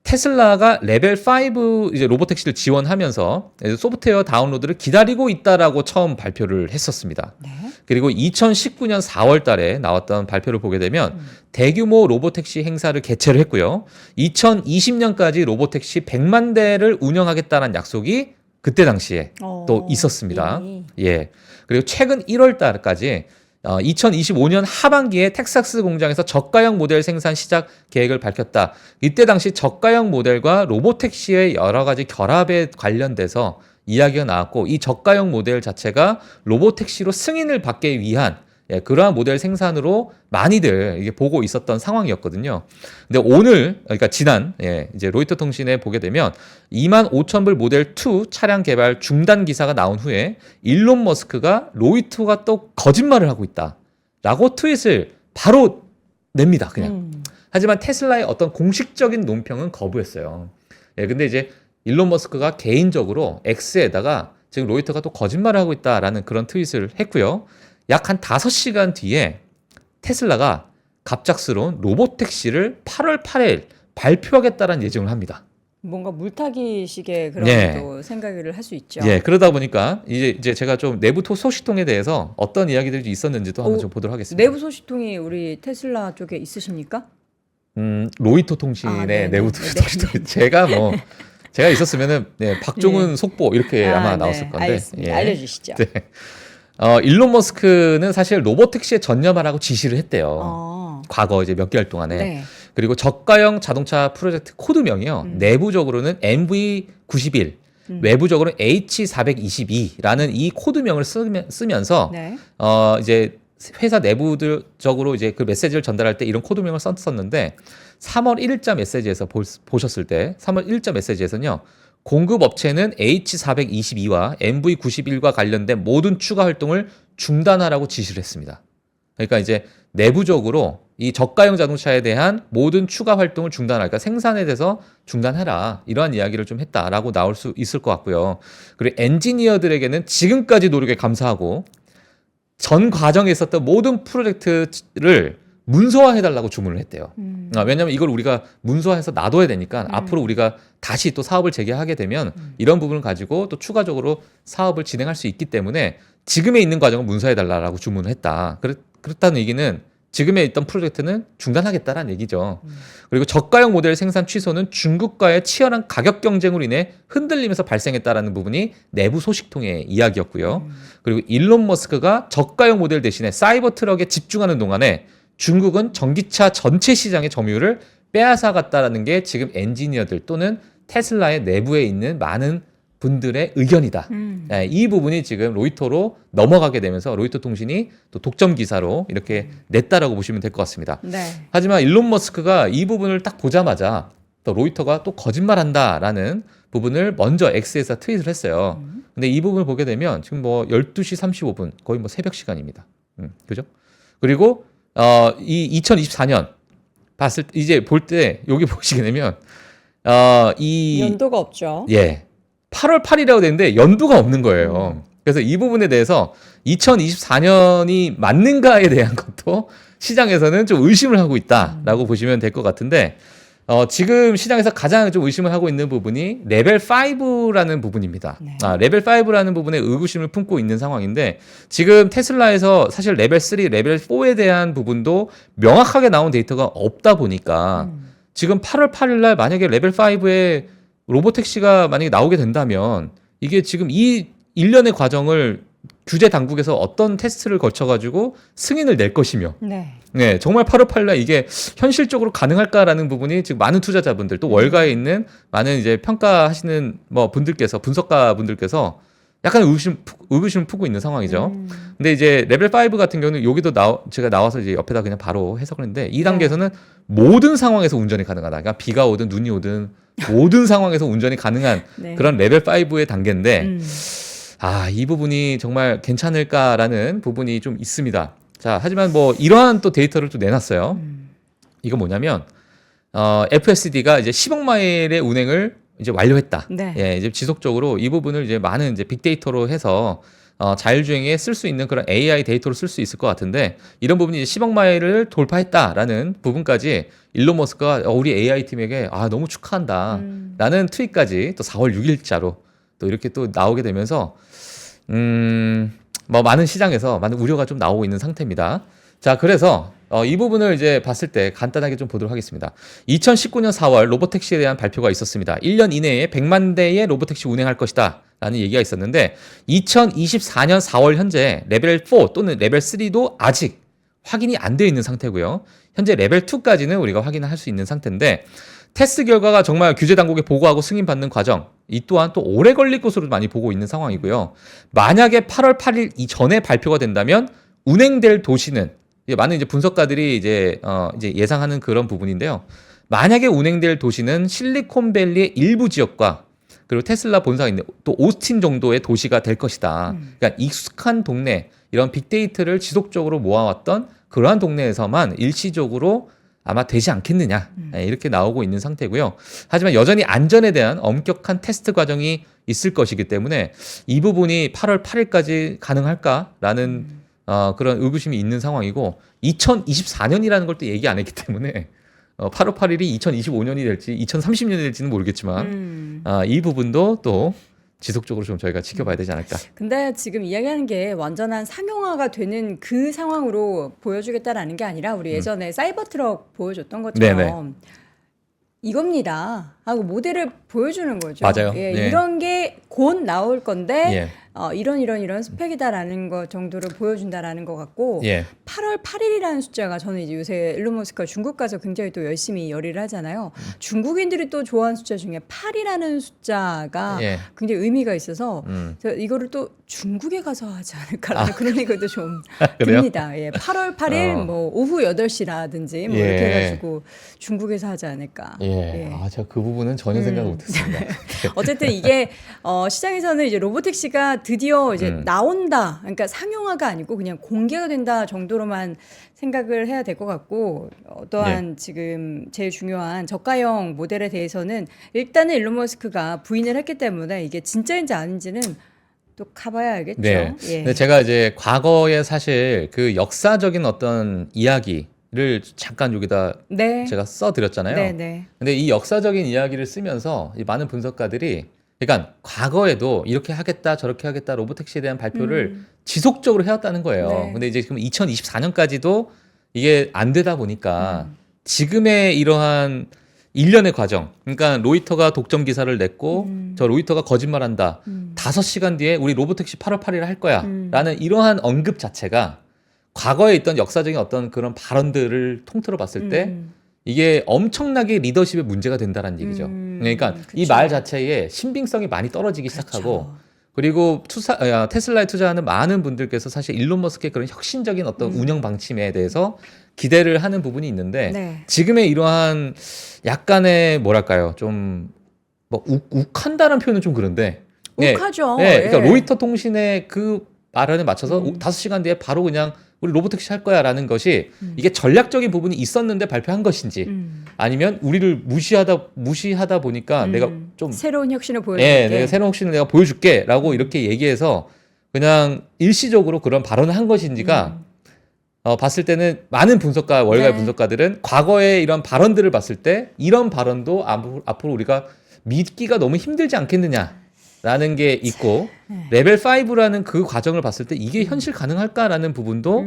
테슬라가 레벨 5 이제 로보택시를 지원하면서 소프트웨어 다운로드를 기다리고 있다라고 처음 발표를 했었습니다. 네. 그리고 2019년 4월 달에 나왔던 발표를 보게 되면 대규모 로보택시 행사를 개최를 했고요. 2020년까지 로보택시 100만 대를 운영하겠다는 약속이 그때 당시에 또 있었습니다. 이미. 예. 그리고 최근 1월 달까지 2025년 하반기에 텍사스 공장에서 저가형 모델 생산 시작 계획을 밝혔다. 이때 당시 저가형 모델과 로보택시의 여러 가지 결합에 관련돼서 이야기가 나왔고 이 저가형 모델 자체가 로보택시로 승인을 받기 위한 예, 그러한 모델 생산으로 많이들 이게 보고 있었던 상황이었거든요. 근데 오늘, 그러니까 지난, 예, 이제 로이터 통신에 보게 되면 25,000불 모델 2 차량 개발 중단 기사가 나온 후에 일론 머스크가 로이터가 또 거짓말을 하고 있다라고 트윗을 바로 냅니다, 그냥. 하지만 테슬라의 어떤 공식적인 논평은 거부했어요. 예, 근데 이제 일론 머스크가 개인적으로 X에다가 지금 로이터가 또 거짓말을 하고 있다라는 그런 트윗을 했고요. 약 한 5시간 뒤에 테슬라가 갑작스러운 로봇택시를 8월 8일 발표하겠다라는 예정을 합니다. 뭔가 물타기식의 그런 예. 또 생각을 할 수 있죠. 예, 그러다 보니까 이제 제가 좀 내부 소식통에 대해서 어떤 이야기들이 있었는지도 한번 좀 보도록 하겠습니다. 내부 소식통이 우리 테슬라 쪽에 있으십니까? 로이터 통신의 네, 내부 네, 소식통 제가 있었으면은 네, 박종훈 속보 이렇게 아마 네. 나왔을 건데. 알겠습니다. 예. 알려주시죠. 네. 일론 머스크는 사실 로봇택시에 전념하라고 지시를 했대요. 과거 이제 몇 개월 동안에. 네. 그리고 저가형 자동차 프로젝트 코드명이요. 내부적으로는 MV91, 외부적으로는 H422라는 이 코드명을 쓰면서 네. 이제 회사 내부적으로 이제 그 메시지를 전달할 때 이런 코드명을 썼었는데 3월 1일자 메시지에서 보셨을 때 3월 1일자 메시지에서는요. 공급 업체는 H422와 MV91과 관련된 모든 추가 활동을 중단하라고 지시를 했습니다. 그러니까 이제 내부적으로 이 저가형 자동차에 대한 모든 추가 활동을 중단하라. 그러니까 생산에 대해서 중단해라. 이러한 이야기를 좀 했다라고 나올 수 있을 것 같고요. 그리고 엔지니어들에게는 지금까지 노력에 감사하고 전 과정에 있었던 모든 프로젝트를 문서화해달라고 주문을 했대요. 왜냐하면 이걸 우리가 문서화해서 놔둬야 되니까 앞으로 우리가 다시 또 사업을 재개하게 되면 이런 부분을 가지고 또 추가적으로 사업을 진행할 수 있기 때문에 지금에 있는 과정을 문서해달라고 주문을 했다. 그렇다는 얘기는 지금에 있던 프로젝트는 중단하겠다라는 얘기죠. 그리고 저가형 모델 생산 취소는 중국과의 치열한 가격 경쟁으로 인해 흔들리면서 발생했다라는 부분이 내부 소식통의 이야기였고요. 그리고 일론 머스크가 저가형 모델 대신에 사이버 트럭에 집중하는 동안에 중국은 전기차 전체 시장의 점유율을 빼앗아갔다라는 게 지금 엔지니어들 또는 테슬라의 내부에 있는 많은 분들의 의견이다. 네, 이 부분이 지금 로이터로 넘어가게 되면서 로이터 통신이 또 독점 기사로 이렇게 냈다라고 보시면 될 것 같습니다. 네. 하지만 일론 머스크가 이 부분을 딱 보자마자 또 로이터가 또 거짓말한다라는 부분을 먼저 X에서 트윗을 했어요. 근데 이 부분을 보게 되면 지금 뭐 12시 35분 거의 뭐 새벽 시간입니다. 그죠? 그리고 이 2024년 봤을 때 이제 볼 때 여기 보시게 되면 이 연도가 없죠. 예. 8월 8일이라고 되는데 연도가 없는 거예요. 그래서 이 부분에 대해서 2024년이 맞는가에 대한 것도 시장에서는 좀 의심을 하고 있다라고 보시면 될 것 같은데 지금 시장에서 가장 좀 의심을 하고 있는 부분이 레벨 5라는 부분입니다. 네. 레벨 5라는 부분에 의구심을 품고 있는 상황인데 지금 테슬라에서 사실 레벨 3, 레벨 4에 대한 부분도 명확하게 나온 데이터가 없다 보니까 지금 8월 8일 날 만약에 레벨 5에 로봇택시가 만약에 나오게 된다면 이게 지금 이 일련의 과정을 규제 당국에서 어떤 테스트를 거쳐가지고 승인을 낼 것이며 네. 네, 정말 8월 8일 날 이게 현실적으로 가능할까라는 부분이 지금 많은 투자자분들 또 월가에 있는 많은 이제 평가하시는 뭐 분들께서 분석가 분들께서 약간 의구심을 품고 있는 상황이죠. 근데 이제 레벨 5 같은 경우는 여기도 제가 나와서 이제 옆에다 그냥 바로 해석을 했는데 이 단계에서는 모든 상황에서 운전이 가능하다. 그러니까 비가 오든 눈이 오든 모든 상황에서 운전이 가능한 네. 그런 레벨 5의 단계인데 이 부분이 정말 괜찮을까라는 부분이 좀 있습니다. 자, 하지만 뭐 이러한 또 데이터를 또 내놨어요. 이거 뭐냐면 FSD가 이제 10억 마일의 운행을 이제 완료했다. 네. 예, 이제 지속적으로 이 부분을 이제 많은 이제 빅데이터로 해서 자율주행에 쓸 수 있는 그런 AI 데이터로 쓸 수 있을 것 같은데 이런 부분이 이제 10억 마일을 돌파했다라는 부분까지 일론 머스크가 우리 AI 팀에게 너무 축하한다라는 트윗까지 또 4월 6일자로 또 이렇게 또 나오게 되면서 뭐 많은 시장에서 많은 우려가 좀 나오고 있는 상태입니다. 자, 그래서 이 부분을 이제 봤을 때 간단하게 좀 보도록 하겠습니다. 2019년 4월 로봇택시에 대한 발표가 있었습니다. 1년 이내에 100만 대의 로봇택시 운행할 것이다 라는 얘기가 있었는데 2024년 4월 현재 레벨 4 또는 레벨 3도 아직 확인이 안 되어 있는 상태고요. 현재 레벨 2까지는 우리가 확인을 할 수 있는 상태인데 테스트 결과가 정말 규제 당국에 보고하고 승인받는 과정 이 또한 또 오래 걸릴 것으로 많이 보고 있는 상황이고요. 만약에 8월 8일 이전에 발표가 된다면 운행될 도시는 많은 이제 분석가들이 이제 이제 예상하는 그런 부분인데요. 만약에 운행될 도시는 실리콘밸리의 일부 지역과 그리고 테슬라 본사가 있는 또 오스틴 정도의 도시가 될 것이다. 그러니까 익숙한 동네, 이런 빅데이터를 지속적으로 모아왔던 그러한 동네에서만 일시적으로 아마 되지 않겠느냐, 이렇게 나오고 있는 상태고요. 하지만 여전히 안전에 대한 엄격한 테스트 과정이 있을 것이기 때문에 이 부분이 8월 8일까지 가능할까라는 그런 의구심이 있는 상황이고, 2024년이라는 걸 또 얘기 안 했기 때문에 8월 8일이 2025년이 될지 2030년이 될지는 모르겠지만 이 부분도 또 지속적으로 좀 저희가 지켜봐야 되지 않을까. 근데 지금 이야기하는 게 완전한 상용화가 되는 그 상황으로 보여주겠다라는 게 아니라 우리 예전에 사이버 트럭 보여줬던 것처럼 네네. 이겁니다 하고 모델을 보여주는 거죠. 맞아요. 예, 네. 이런 게 곧 나올 건데 예. 이런 스펙이다라는 거 정도를 보여준다라는 것 같고, 예. 8월 8일이라는 숫자가 저는 이제 요새 일론 머스크가 중국 가서 굉장히 또 열심히 열의를 하잖아요. 중국인들이 또 좋아하는 숫자 중에 8이라는 숫자가 예. 굉장히 의미가 있어서 저 이거를 또 중국에 가서 하지 않을까라는 그런 생각도 좀 그래요? 듭니다. 예, 8월 8일 뭐 오후 8시라든지 뭐 예. 이렇게 해가지고 중국에서 하지 않을까. 예. 제가 그 부분은 전혀 생각을 못했습니다. 어쨌든 이게 시장에서는 이제 로보택시가 드디어 이제 나온다. 그러니까 상용화가 아니고 그냥 공개가 된다 정도로만 생각을 해야 될 것 같고, 어떠한 지금 제일 중요한 저가형 모델에 대해서는 일단은 일론 머스크가 부인을 했기 때문에 이게 진짜인지 아닌지는 또 가봐야 알겠죠. 네. 예. 근데 제가 이제 과거에 사실 그 역사적인 어떤 이야기를 잠깐 여기다 네. 제가 써드렸잖아요. 네, 네. 근데 이 역사적인 이야기를 쓰면서 이 많은 분석가들이, 그러니까 과거에도 이렇게 하겠다 저렇게 하겠다 로보택시에 대한 발표를 지속적으로 해왔다는 거예요. 네. 근데 이제 지금 2024년까지도 이게 안 되다 보니까 지금의 이러한 일련의 과정, 그러니까 로이터가 독점 기사를 냈고 저 로이터가 거짓말한다. 5시간 뒤에 우리 로보택시 8월 8일에 할 거야. 라는 이러한 언급 자체가 과거에 있던 역사적인 어떤 그런 발언들을 통틀어 봤을 때 이게 엄청나게 리더십에 문제가 된다는 얘기죠. 그러니까 이 그쵸. 말 자체에 신빙성이 많이 떨어지기 시작하고, 그렇죠. 그리고 테슬라에 투자하는 많은 분들께서 사실 일론 머스크의 그런 혁신적인 어떤 운영 방침에 대해서 기대를 하는 부분이 있는데, 네. 지금의 이러한 약간의 뭐랄까요, 좀 뭐 욱한다는 표현은 좀 그런데, 욱하죠. 네, 그러니까 예. 로이터 통신의 그 말에 맞춰서 5시간 뒤에 바로 그냥 우리 로보택시 할 거야라는 것이 이게 전략적인 부분이 있었는데 발표한 것인지, 아니면 우리를 무시하다 보니까 내가 좀 새로운 혁신을 보여줄게. 예, 내가 새로운 혁신을 내가 보여줄게라고 이렇게 얘기해서 그냥 일시적으로 그런 발언을 한 것인지가 봤을 때는 많은 분석가, 월가의 네. 분석가들은 과거의 이런 발언들을 봤을 때 이런 발언도 앞으로 우리가 믿기가 너무 힘들지 않겠느냐라는 게 있고, 레벨 5라는 그 과정을 봤을 때 이게 현실 가능할까라는 부분도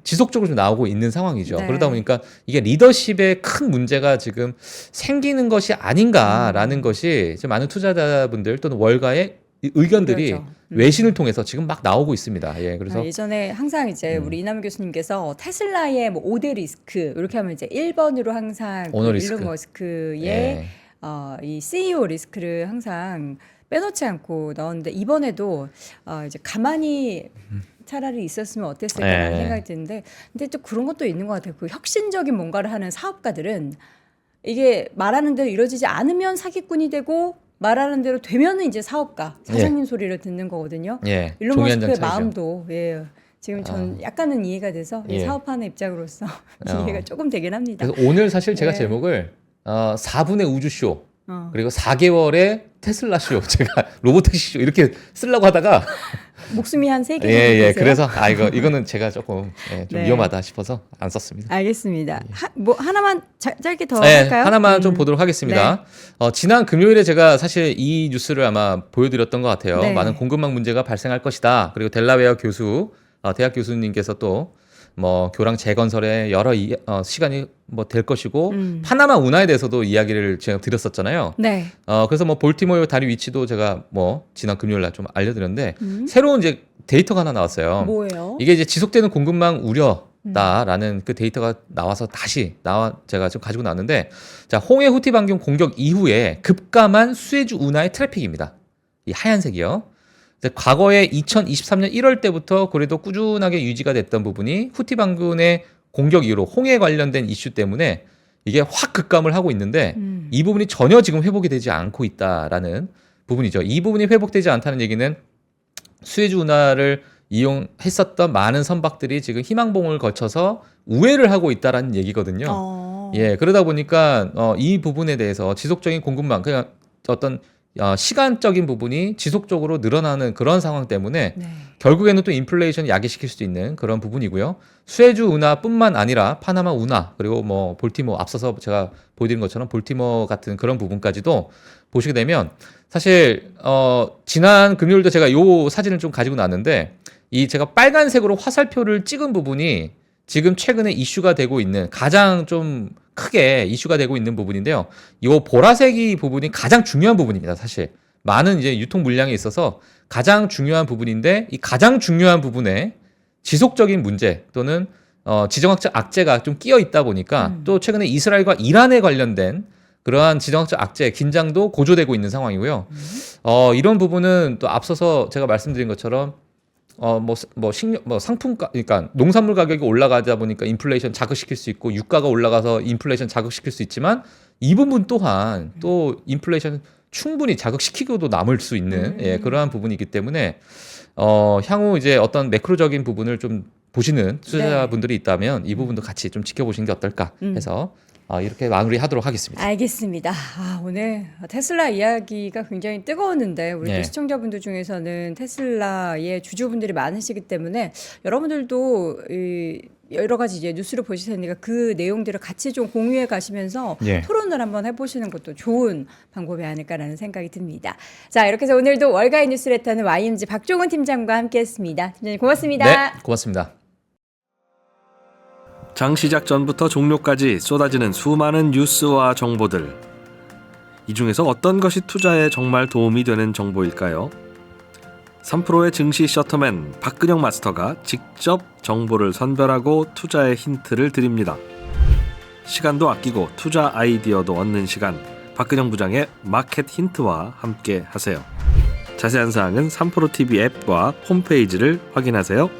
지속적으로 좀 나오고 있는 상황이죠. 네. 그러다 보니까 이게 리더십에 큰 문제가 지금 생기는 것이 아닌가라는 것이 지금 많은 투자자분들 또는 월가의 의견들이 그렇죠. 외신을 통해서 지금 막 나오고 있습니다. 예, 그래서 예전에 항상 이제 우리 이남희 교수님께서 테슬라의 뭐 5대 리스크 이렇게 하면 이제 1번으로 항상 오너 그 리스크. 일론 머스크의 예. 이 CEO 리스크를 항상 빼놓지 않고 넣었는데, 이번에도 이제 가만히 차라리 있었으면 어땠을까라는 네. 생각이 드는데, 근데 또 그런 것도 있는 것 같아요. 그 혁신적인 뭔가를 하는 사업가들은 이게 말하는 대로 이루어지지 않으면 사기꾼이 되고 말하는 대로 되면은 이제 사업가, 사장님 소리를 듣는 거거든요. 예, 일론 종이 한 머스크의 장 차이죠. 마음도 지금 전 약간은 이해가 돼서 예. 사업하는 입장으로서 이해가 조금 되긴 합니다. 그래서 오늘 사실 제가 네. 제목을 4분의 우주쇼 어. 그리고 4개월의 테슬라 쇼, 제가 로보택시 쇼 이렇게 쓰려고 하다가 목숨이 한 3개 정도 예, 되세요? 그래서 이거는 제가 조금 좀 네. 위험하다 싶어서 안 썼습니다. 알겠습니다. 뭐 하나만 짧게 더 네, 할까요? 하나만 좀 보도록 하겠습니다. 지난 금요일에 제가 사실 이 뉴스를 아마 보여드렸던 것 같아요. 네. 많은 공급망 문제가 발생할 것이다. 그리고 델라웨어 교수, 대학 교수님께서 또 뭐 교랑 재건설에 여러 시간이 뭐 될 것이고, 파나마 운하에 대해서도 이야기를 제가 드렸었잖아요. 네. 그래서 뭐 볼티모어 다리 위치도 제가 뭐 지난 금요일 날 좀 알려드렸는데, 새로운 이제 데이터가 하나 나왔어요. 뭐예요? 이게 이제 지속되는 공급망 우려다라는 그 데이터가 나와서 제가 지금 가지고 나왔는데, 자, 홍해 후티 반경 공격 이후에 급감한 수에즈 운하의 트래픽입니다. 이 하얀색이요. 과거에 2023년 1월 때부터 그래도 꾸준하게 유지가 됐던 부분이 후티 반군의 공격 이후로 홍해 관련된 이슈 때문에 이게 확 급감을 하고 있는데 이 부분이 전혀 지금 회복이 되지 않고 있다라는 부분이죠. 이 부분이 회복되지 않다는 얘기는 수에즈 운하를 이용했었던 많은 선박들이 지금 희망봉을 거쳐서 우회를 하고 있다라는 얘기거든요. 예, 그러다 보니까 이 부분에 대해서 지속적인 공급망, 그냥 어떤 시간적인 부분이 지속적으로 늘어나는 그런 상황 때문에 네. 결국에는 또 인플레이션을 야기시킬 수도 있는 그런 부분이고요. 수에즈 운하뿐만 아니라 파나마 운하 그리고 뭐 볼티모 앞서서 제가 보여드린 것처럼 볼티모 같은 그런 부분까지도 보시게 되면 사실 지난 금요일도 제가 요 사진을 좀 가지고 나왔는데 이 제가 빨간색으로 화살표를 찍은 부분이 지금 최근에 이슈가 되고 있는 가장 좀 크게 이슈가 되고 있는 부분인데요. 이 보라색이 부분이 가장 중요한 부분입니다. 사실 많은 이제 유통 물량에 있어서 가장 중요한 부분인데 이 가장 중요한 부분에 지속적인 문제 또는 지정학적 악재가 좀 끼어 있다 보니까 또 최근에 이스라엘과 이란에 관련된 그러한 지정학적 악재 긴장도 고조되고 있는 상황이고요. 이런 부분은 또 앞서서 제가 말씀드린 것처럼 상품가, 그러니까 농산물 가격이 올라가다 보니까 인플레이션 자극시킬 수 있고 유가가 올라가서 인플레이션 자극시킬 수 있지만 이 부분 또한 또 인플레이션 충분히 자극시키고도 남을 수 있는 그러한 부분이기 때문에 향후 이제 어떤 매크로적인 부분을 좀 보시는 투자자분들이 있다면 이 부분도 같이 좀 지켜보시는 게 어떨까 해서 이렇게 마무리하도록 하겠습니다. 알겠습니다. 오늘 테슬라 이야기가 굉장히 뜨거웠는데 우리 또 네. 시청자분들 중에서는 테슬라의 주주분들이 많으시기 때문에 여러분들도 여러 가지 이제 뉴스를 보실 테니까 그 내용들을 같이 좀 공유해 가시면서 예. 토론을 한번 해보시는 것도 좋은 방법이 아닐까라는 생각이 듭니다. 자, 이렇게 해서 오늘도 월가의 뉴스레터는 YMG 박종훈 팀장과 함께했습니다. 팀장님 고맙습니다. 네, 고맙습니다. 장 시작 전부터 종료까지 쏟아지는 수많은 뉴스와 정보들. 이 중에서 어떤 것이 투자에 정말 도움이 되는 정보일까요? 3프로의 증시 셔터맨 박근영 마스터가 직접 정보를 선별하고 투자의 힌트를 드립니다. 시간도 아끼고 투자 아이디어도 얻는 시간, 박근영 부장의 마켓 힌트와 함께 하세요. 자세한 사항은 3프로 TV 앱과 홈페이지를 확인하세요.